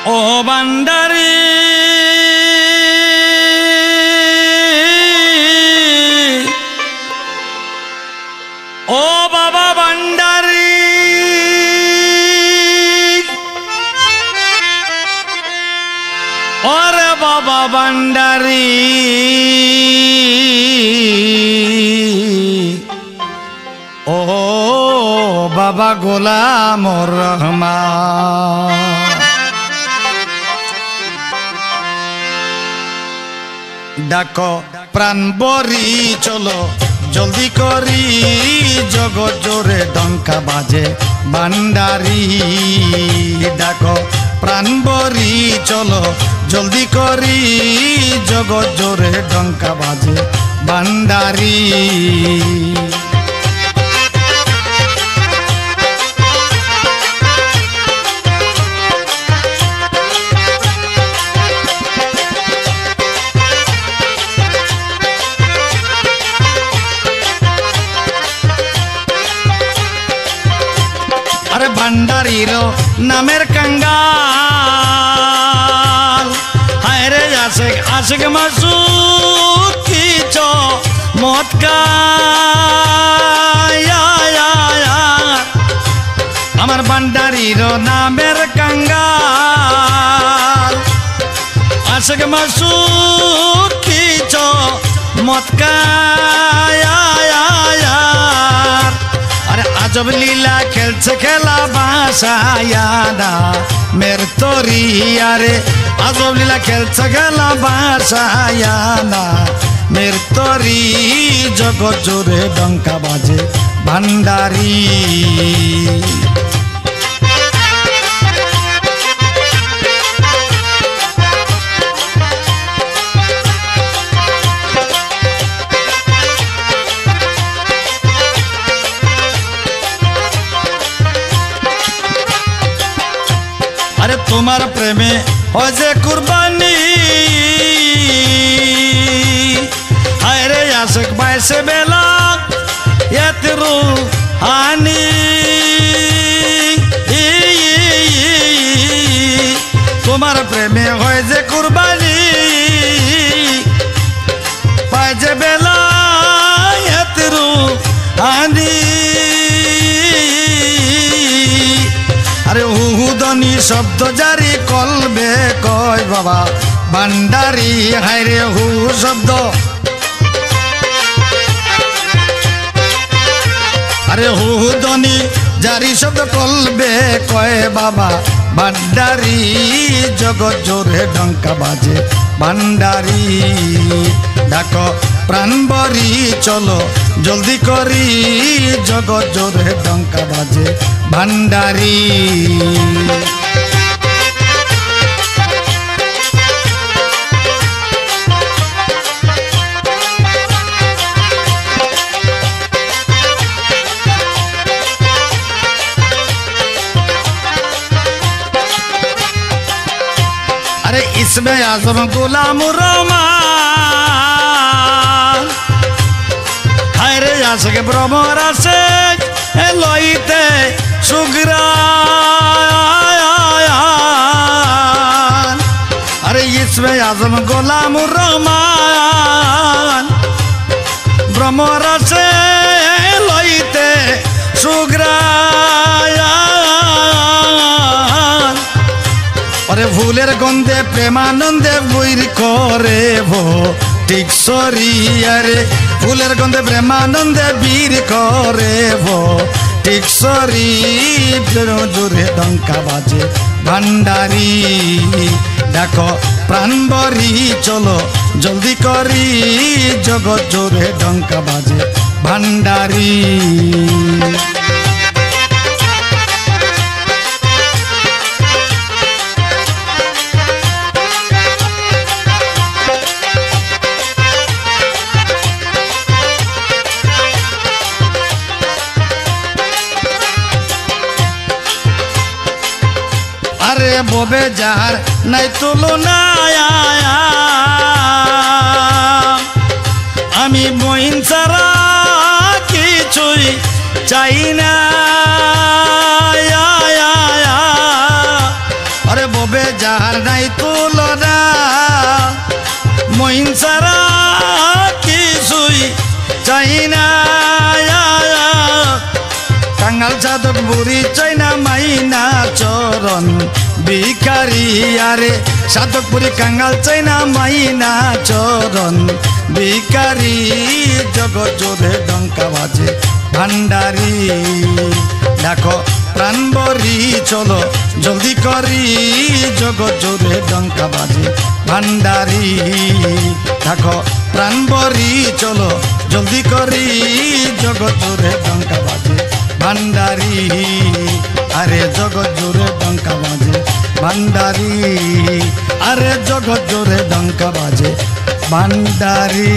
ও বান্দারি ও বাবা বান্দারি ওরে বাবা বান্দারি ও বাবা গোলামুর রহমান ডাকো প্রাণ বরি চলো জলদি করি জগৎ জোরে ডঙ্কা বাজে ভান্ডারি ডাকো প্রাণ বরি চলো জলদি করি জগৎ জোরে ডঙ্কা বাজে ভান্ডারি আরে ভান্ডারির নামের কাঙ্গাল হায় রে আশেক আশেক মাসুদ কি মতকা আমার ভান্ডারির নামের কাঙ্গাল আশেক মাসুদ কি মতকা अरे अजब लीला खेलছে খেলা বাসায়ানা মের তোরি আরে अजब लीला খেলছে খেলা বাসায়ানা মের তোরি জগৎ জোরে ডঙ্কা বাজে ভান্ডারি अरे तुम्हार प्रेमे हो जे कुर्बानी हाय रे आशिक भाई से बेला ये तेरू हानी तुम्हार प्रेमे हो जे कुर्बानी भाई जे बेला ये तेरू हानी अरे हुदनी शब्द जारी कलबे कय बाबा भांडारी हाय रे हु शब्द अरे हुदनी जारी शब्द कलबे कय बाबा भांडारी जगत जोरे डंका बाजे भांडारी डाको प्राण बरी चलो जल्दी करी जगत जोरे डंका बाजे भांडारी अरे इसमें आजम गुलामुर रहमान हाय रे आशिक भ्रमर आशिक लइते सुगरान अरे इसमें आजम गुलामुर रहमान भ्रमर आशिक लइते सुगरान अरे फूलेर गंधे प्रेमानंदे बईर करे भो ठीक सरी अरे फूलेर गंधे प्रेमानंदे बीर करे भो ठीक सरी जोरे डंका बाजे भांडारी डाको प्राण बरी चलो जल्दी करी जगत जोरे डंका बाजे भांडारी अरे बोबे जार नहीं तुलना आमी बहिन सारा किछुई चाই না अरे बोबे जार সাধক বুড়ি চাইনা মাইনা চরণ ভিখারি আরে সাধক বুড়ি কাঙ্গাল চাইনা মাইনা চরণ ভিখারি জগৎ জোরে ডঙ্কা বাজে ভান্ডারি দেখো প্রাণ ভরি চলো জলদি করি জগৎ জোরে ডঙ্কা বাজে ভান্ডারি দেখো প্রাণ ভরি চলো জলদি করি জগৎ জোরে ডঙ্কা বাজে ভান্ডারি আরে জগৎ জোরে ডঙ্কা বাজে ভান্ডারি আরে জগৎ জোরে ডঙ্কা বাজে ভান্ডারি।